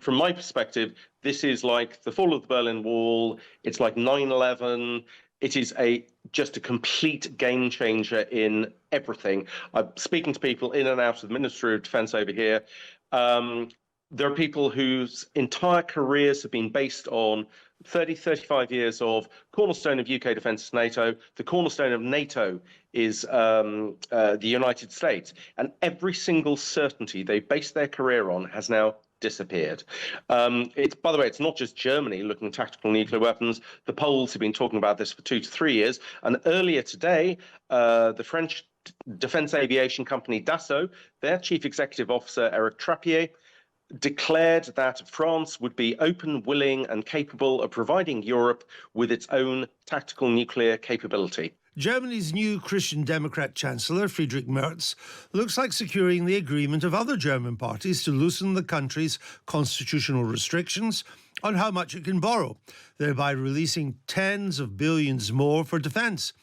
from my perspective, this is like the fall of the Berlin Wall. It's like 9/11. It is just a complete game changer in everything. I'm speaking to people in and out of the Ministry of Defence over here. There are people whose entire careers have been based on 30, 35 years of cornerstone of UK defence is NATO. The cornerstone of NATO is the United States. And every single certainty they based their career on has now disappeared. By the way, it's not just Germany looking at tactical nuclear weapons. The Poles have been talking about this for 2 to 3 years. And earlier today, the French defence aviation company Dassault, their chief executive officer, Eric Trappier, declared that France would be open, willing, and capable of providing Europe with its own tactical nuclear capability. Germany's new Christian Democrat Chancellor, Friedrich Merz, looks like securing the agreement of other German parties to loosen the country's constitutional restrictions on how much it can borrow, thereby releasing tens of billions more for defence.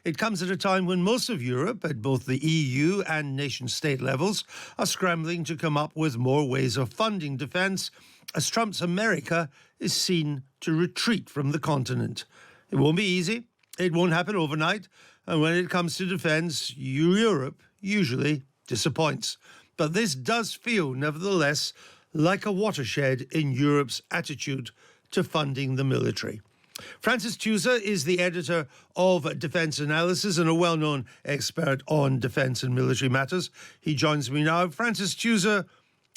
It comes at a time when most of Europe, at both the EU and nation-state levels, are scrambling to come up with more ways of funding defence, as Trump's America is seen to retreat from the continent. It won't be easy. It won't happen overnight. And when it comes to defence, Europe usually disappoints. But this does feel, nevertheless, like a watershed in Europe's attitude to funding the military. Francis Tusa is the editor of Defence Analysis and a well-known expert on defence and military matters. He joins me now. Francis Tusa,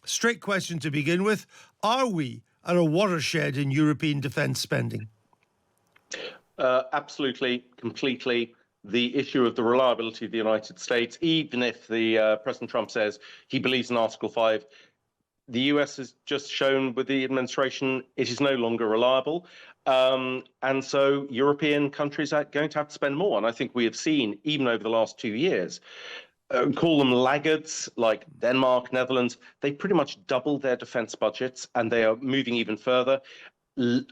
straight question to begin with. Are we at a watershed in European defence spending? Absolutely, completely. The issue of the reliability of the United States, even if the President Trump says he believes in Article 5, the US has just shown with the administration it is no longer reliable. And so European countries are going to have to spend more. And I think we have seen, even over the last 2 years, call them laggards like Denmark, Netherlands, they pretty much doubled their defense budgets and they are moving even further.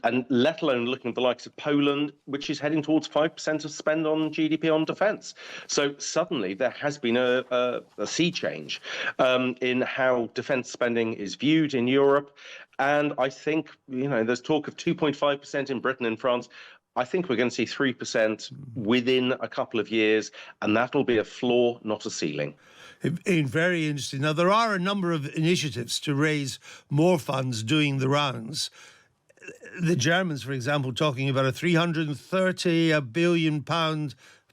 And let alone looking at the likes of Poland, which is heading towards 5% of spend on GDP on defence. So suddenly there has been a sea change in how defence spending is viewed in Europe. And I think, there's talk of 2.5% in Britain and France. I think we're going to see 3% within a couple of years, and that'll be a floor, not a ceiling. Very interesting. Now, there are a number of initiatives to raise more funds doing the rounds. The Germans, for example, talking about a £330 billion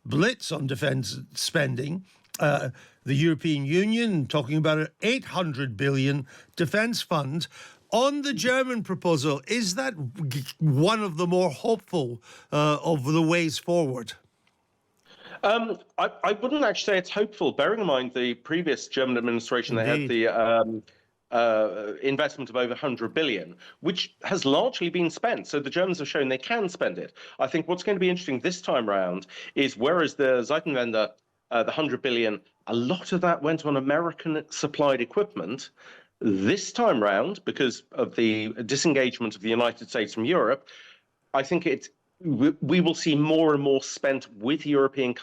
blitz on defence spending. The European Union talking about an £800 billion defence fund. On the German proposal, is that one of the more hopeful of the ways forward? I wouldn't actually say it's hopeful, bearing in mind the previous German administration, Indeed. they had the investment of over 100 billion, which has largely been spent. So the Germans have shown they can spend it. I think what's going to be interesting this time round is whereas the Zeitenwende, the 100 billion, a lot of that went on American supplied equipment. This time round, because of the disengagement of the United States from Europe, I think we will see more and more spent with European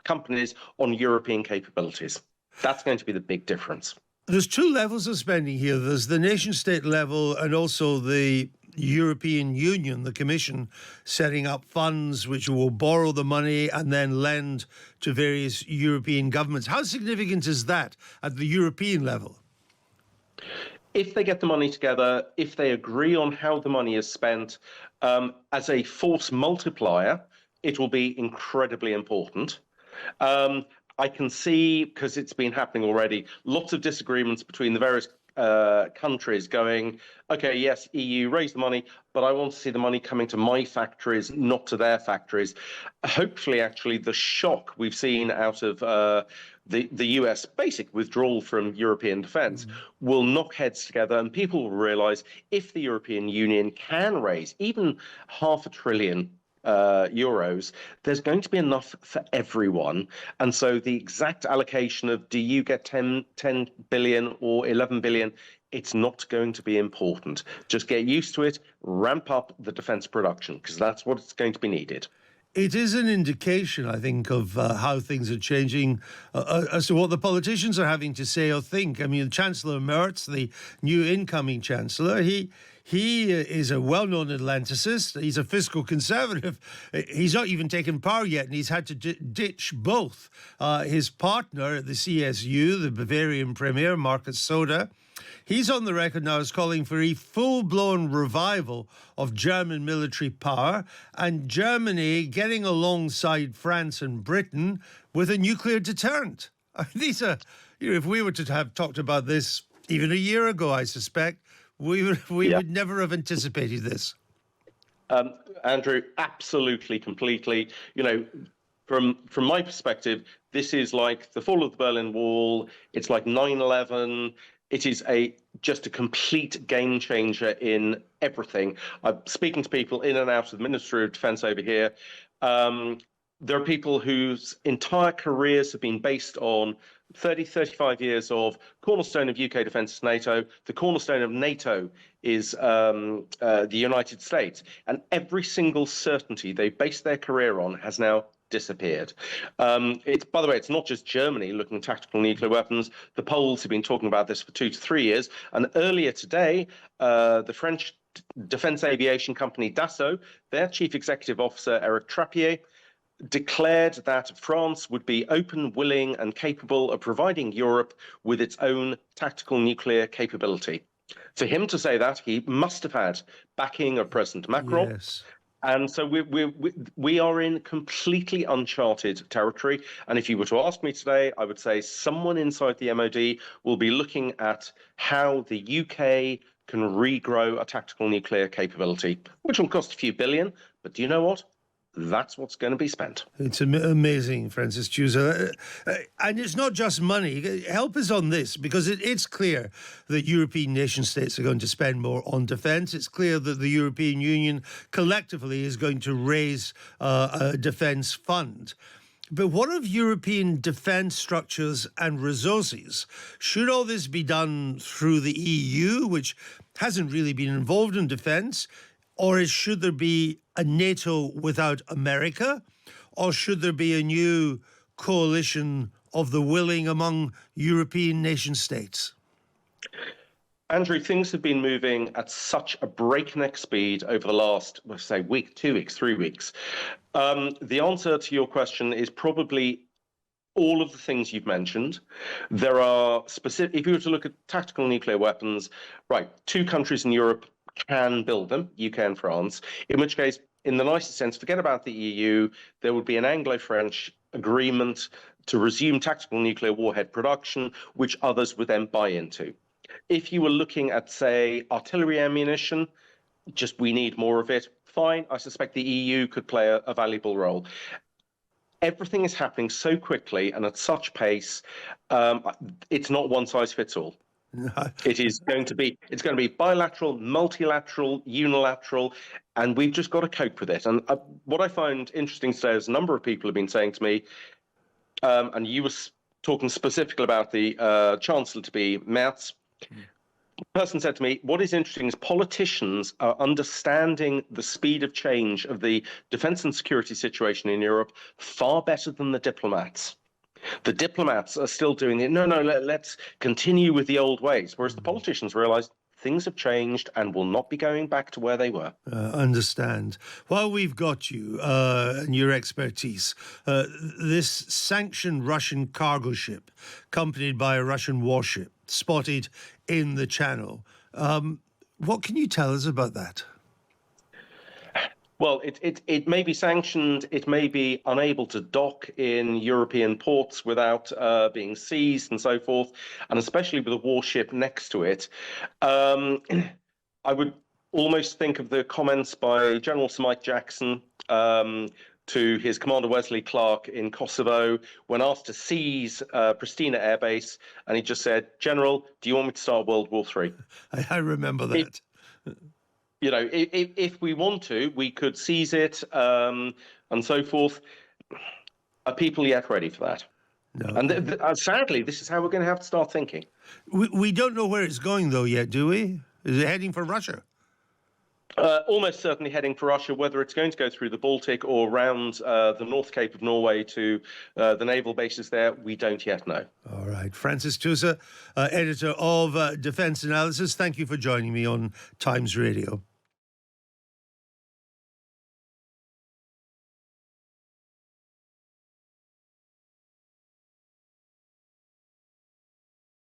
companies on European capabilities. That's going to be the big difference. There's two levels of spending here. There's the nation-state level and also the European Union, the Commission, setting up funds which will borrow the money and then lend to various European governments. How significant is that at the European level? If they get the money together, if they agree on how the money is spent, as a force multiplier, it will be incredibly important. I can see, because it's been happening already, lots of disagreements between the various countries going, okay, yes, EU, raise the money, but I want to see the money coming to my factories, not to their factories. Hopefully, actually, the shock we've seen out of the US basic withdrawal from European defence will knock heads together, and people will realise if the European Union can raise even £500 billion euros, there's going to be enough for everyone. And so the exact allocation of do you get 10 billion or 11 billion, it's not going to be important. Just get used to it, ramp up the defence production, because that's what's going to be needed. It is an indication, I think, of how things are changing as to what the politicians are having to say or think. I mean, Chancellor Merz, the new incoming chancellor, he is a well-known Atlanticist. He's a fiscal conservative. He's not even taken power yet, and he's had to ditch both. His partner at the CSU, the Bavarian premier, Markus Söder, he's on the record now as calling for a full-blown revival of German military power and Germany getting alongside France and Britain with a nuclear deterrent. These are, if we were to have talked about this even a year ago, I suspect, we would never have anticipated this. Andrew, absolutely, completely. From my perspective, this is like the fall of the Berlin Wall. It's like 9/11. It is just a complete game changer in everything. I'm speaking to people in and out of the Ministry of Defence over here. There are people whose entire careers have been based on 30, 35 years of cornerstone of UK defence is Nato. The cornerstone of Nato is the United States. And every single certainty they based their career on has now disappeared. By the way, it's not just Germany looking at tactical nuclear weapons. The Poles have been talking about this for 2 to 3 years. And earlier today, the French defence aviation company Dassault, their chief executive officer, Eric Trappier, declared that France would be open, willing, and capable of providing Europe with its own tactical nuclear capability. For him to say that, he must have had backing of President Macron. Yes. And so we are in completely uncharted territory. And if you were to ask me today, I would say someone inside the MOD will be looking at how the UK can regrow a tactical nuclear capability, which will cost a few billion. But do you know what? That's what's going to be spent. It's amazing, Francis Tusa. And it's not just money. Help us on this, because it's clear that European nation states are going to spend more on defence. It's clear that the European Union collectively is going to raise a defence fund. But what of European defence structures and resources? Should all this be done through the EU, which hasn't really been involved in defence? Or should there be a NATO without America? Or should there be a new coalition of the willing among European nation states? Andrew, things have been moving at such a breakneck speed over the last, let's say, week, 2 weeks, 3 weeks. The answer to your question is probably all of the things you've mentioned. There are specific, if you were to look at tactical nuclear weapons, right, 2 countries in Europe can build them, UK and France, in which case, in the nicest sense, forget about the EU, there would be an Anglo-French agreement to resume tactical nuclear warhead production, which others would then buy into. If you were looking at, say, artillery ammunition, just we need more of it, fine, I suspect the EU could play a valuable role. Everything is happening so quickly and at such pace, it's not one size fits all. It's going to be bilateral, multilateral, unilateral, and we've just got to cope with it. And what I found interesting today is a number of people have been saying to me, and you were talking specifically about the Chancellor-to-be, Merz. The person said to me, what is interesting is politicians are understanding the speed of change of the defence and security situation in Europe far better than the diplomats. The diplomats are still doing it. No, let's continue with the old ways. Whereas the politicians realize things have changed and will not be going back to where they were. Understand. While we've got you and your expertise, this sanctioned Russian cargo ship, accompanied by a Russian warship, spotted in the Channel. What can you tell us about that? Well, it may be sanctioned, it may be unable to dock in European ports without being seized and so forth, and especially with a warship next to it. I would almost think of the comments by General Sir Mike Jackson to his Commander Wesley Clark in Kosovo when asked to seize Pristina Air Base, and he just said, General, do you want me to start World War III? I remember that. You know, if we want to, we could seize it and so forth. Are people yet ready for that? No. And sadly, this is how we're going to have to start thinking. We don't know where it's going, though, yet, do we? Is it heading for Russia? Almost certainly heading for Russia. Whether it's going to go through the Baltic or around the North Cape of Norway to the naval bases there, we don't yet know. All right. Francis Tusa, editor of Defence Analysis, thank you for joining me on Times Radio.